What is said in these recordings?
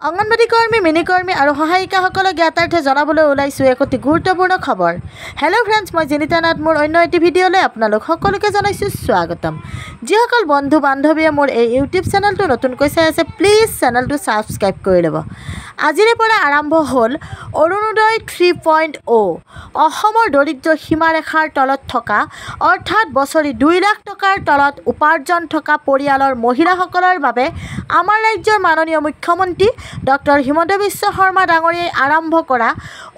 অঙ্গনবাড়ী কৰ্মী মিনিকৰ্মী আৰু সহায়িকাসকলক জ্ঞাতাৰ্থে জনাবলৈ ওলাইছোঁ এক অতি গুৰুত্বপূৰ্ণ খবৰ। হেল্ল' ফ্ৰেণ্ডছ, মই জেনিতা নাথ। মোৰ অন্য এটি ভিডিঅ'লৈ আপোনালোক সকলোকে জনাইছোঁ স্বাগতম। যিসকল বন্ধু বান্ধৱীয়ে মোৰ এই ইউটিউব চেনেলটো নতুনকৈ চাই আছে, প্লিজ চেনেলটো ছাবস্ক্ৰাইব কৰি ল'ব। আজিৰে পৰা আৰম্ভ হ'ল অৰুণোদয় 3.0। অসমৰ দৰিদ্ৰ সীমাৰেখাৰ তলত থকা অৰ্থাৎ বছৰি 2 লাখ টকাৰ তলত উপাৰ্জন থকা পৰিয়ালৰ মহিলাসকলৰ বাবে আমাৰ ৰাজ্যৰ মাননীয় মুখ্যমন্ত্ৰী ডক্টৰ হিমন্ত বিশ্ব শৰ্মা ডাঙৰীয়াই আৰম্ভ কৰা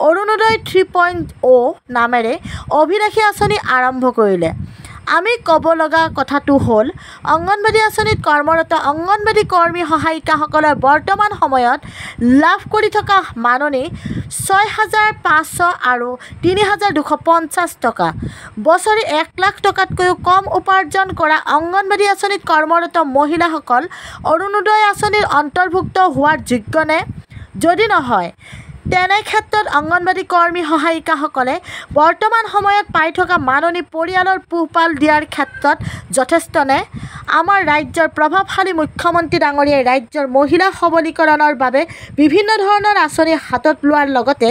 অৰুণোদয় 3.0 নামেৰে অভিলাষী আঁচনি আৰম্ভ কৰিলে। আমি ক'ব লগা কথাটো হ'ল, অংগনবাড়ী আঁচনিত কৰ্মৰত অংগনবাড়ী কৰ্মী সহায়িকাসকলৰ বৰ্তমান সময়ত লাভ কৰি থকা মাননি 6,500 আৰু 3,250 টকা। বছৰি 1 লাখ টকাতকৈও কম উপাৰ্জন কৰা অংগনবাড়ী আঁচনিত কৰ্মৰত মহিলাসকল অৰুণোদয় আঁচনিৰ অন্তৰ্ভুক্ত হোৱাৰ যোগ্য নে? যদি নহয়, তেনে ক্ষেত্ৰত অংগনবাড়ী কৰ্মী সহায়িকাসকলে বৰ্তমান সময়ত পাই থকা মাননি পৰিয়ালৰ পোহপাল দিয়াৰ ক্ষেত্ৰত যথেষ্ট নে? আমাৰ ৰাজ্যৰ প্ৰভাৱশালী মুখ্যমন্ত্ৰী ডাঙৰীয়াই ৰাজ্যৰ মহিলা সবলীকৰণৰ বাবে বিভিন্ন ধৰণৰ আঁচনি হাতত লোৱাৰ লগতে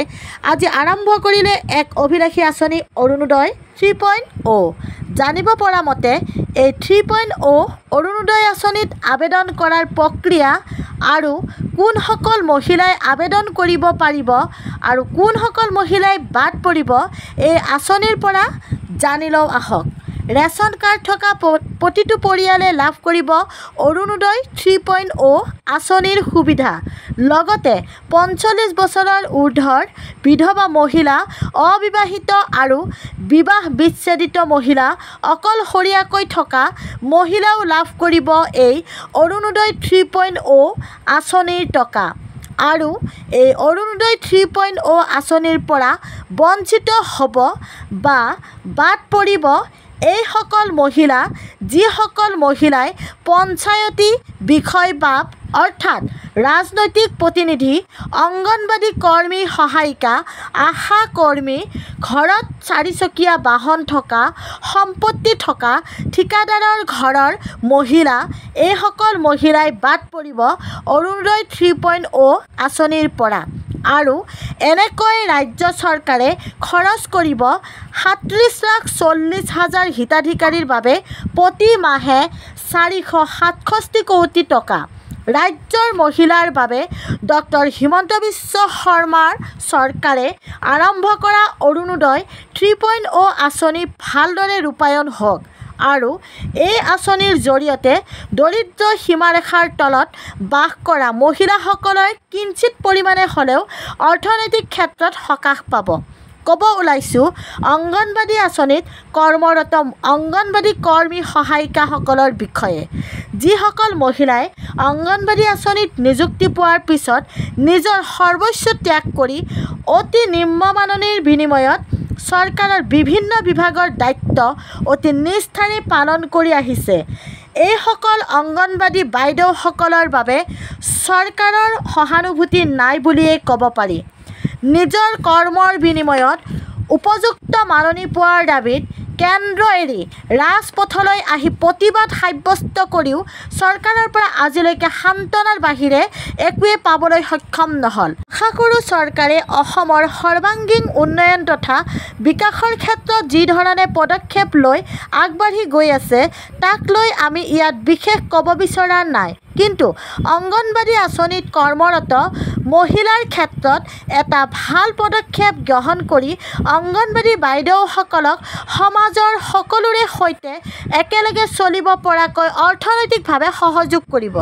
আজি আৰম্ভ কৰিলে এক অভিলাষী আঁচনি অৰুণোদয় 3.0। জানিব পৰা মতে, এই 3.0 অৰুণোদয় আঁচনিত আবেদন কৰাৰ প্ৰক্ৰিয়া আৰু কোনসকল মহিলাই আবেদন কৰিব পাৰিব আৰু কোনসকল মহিলাই বাদ পৰিব, এই আঁচনিৰ পৰা জানি লওঁ আহক। ৰেচন কাৰ্ড থকা প্ৰতিটো পৰিয়ালে লাভ কৰিব অৰুণোদয় 3.0 আঁচনিৰ সুবিধা। লগতে 45 বছৰৰ ঊৰ্ধ্বৰ বিধৱা মহিলা, অবিবাহিত আৰু বিবাহ বিচ্ছেদিত মহিলা, অকলশৰীয়াকৈ থকা মহিলাও লাভ কৰিব এই অৰুণোদয় 3.0 আঁচনিৰ টকা। আৰু এই অৰুণোদয় 3.0 আঁচনিৰ পৰা বঞ্চিত হ'ব বা বাদ পৰিব এইসকল মহিলা, যিসকল মহিলাই পঞ্চায়তী বিষয়বাব অৰ্থাৎ ৰাজনৈতিক প্ৰতিনিধি, অংগনবাড়ী কৰ্মী সহায়িকা, আশা কৰ্মী, ঘৰত 4চকীয়া বাহন থকা, সম্পত্তি থকা, ঠিকাদাৰৰ ঘৰৰ মহিলা, এইসকল মহিলাই বাদ পৰিব অৰুণোদয় 3.0 আঁচনিৰ পৰা। আৰু এনেকৈ ৰাজ্য চৰকাৰে খৰচ কৰিব 37,40,000 হিতাধিকাৰীৰ বাবে প্ৰতি মাহে 467 কোটি টকা। ৰাজ্যৰ মহিলাৰ বাবে ডক্টৰ হিমন্ত বিশ্ব শৰ্মাৰ চৰকাৰে আৰম্ভ কৰা অৰুণোদয় 3.0 আঁচনি ভালদৰে ৰূপায়ণ হওক আৰু এই আঁচনিৰ জৰিয়তে দৰিদ্ৰ সীমাৰেখাৰ তলত বাস কৰা মহিলাসকলৰ কিঞ্চিত পৰিমাণে হ'লেও অৰ্থনৈতিক ক্ষেত্ৰত সকাহ পাব। ক'ব ওলাইছোঁ অংগনবাড়ী আঁচনিত কৰ্মৰত অংগনবাড়ী কৰ্মী সহায়িকাসকলৰ বিষয়ে। যিসকল মহিলাই অংগনবাড়ী আঁচনিত নিযুক্তি পোৱাৰ পিছত নিজৰ সৰ্বস্ব ত্যাগ কৰি অতি নিম্ন মাননিৰ বিনিময়ত চৰকাৰৰ বিভিন্ন বিভাগৰ দায়িত্ব অতি নিষ্ঠাৰে পালন কৰি আহিছে, এইসকল অংগনবাড়ী বাইদেউসকলৰ বাবে চৰকাৰৰ সহানুভূতি নাই বুলিয়েই ক'ব পাৰি। নিজৰ কৰ্মৰ বিনিময়ত উপযুক্ত মাননি পোৱাৰ দাবীত কেন্দ্ৰ এৰি ৰাজপথলৈ আহি প্ৰতিবাদ সাব্যস্ত কৰিও চৰকাৰৰ পৰা আজিলৈকে সান্তনাৰ বাহিৰে একোৱে পাবলৈ সক্ষম নহ'ল। আশা কৰোঁ চৰকাৰে অসমৰ সৰ্বাংগীন উন্নয়ন তথা বিকাশৰ ক্ষেত্ৰত যি ধৰণে পদক্ষেপ লৈ আগবাঢ়ি গৈ আছে, তাক লৈ আমি ইয়াত বিশেষ ক'ব বিচৰা নাই। কিন্তু অংগনবাড়ী আঁচনিত কৰ্মৰত মহিলাৰ ক্ষেত্ৰত এটা ভাল পদক্ষেপ গ্ৰহণ কৰি অংগনবাড়ী বাইদেউসকলক সমাজৰ সকলোৰে সৈতে একেলগে চলিব পৰাকৈ অৰ্থনৈতিকভাৱে সহযোগ কৰিব।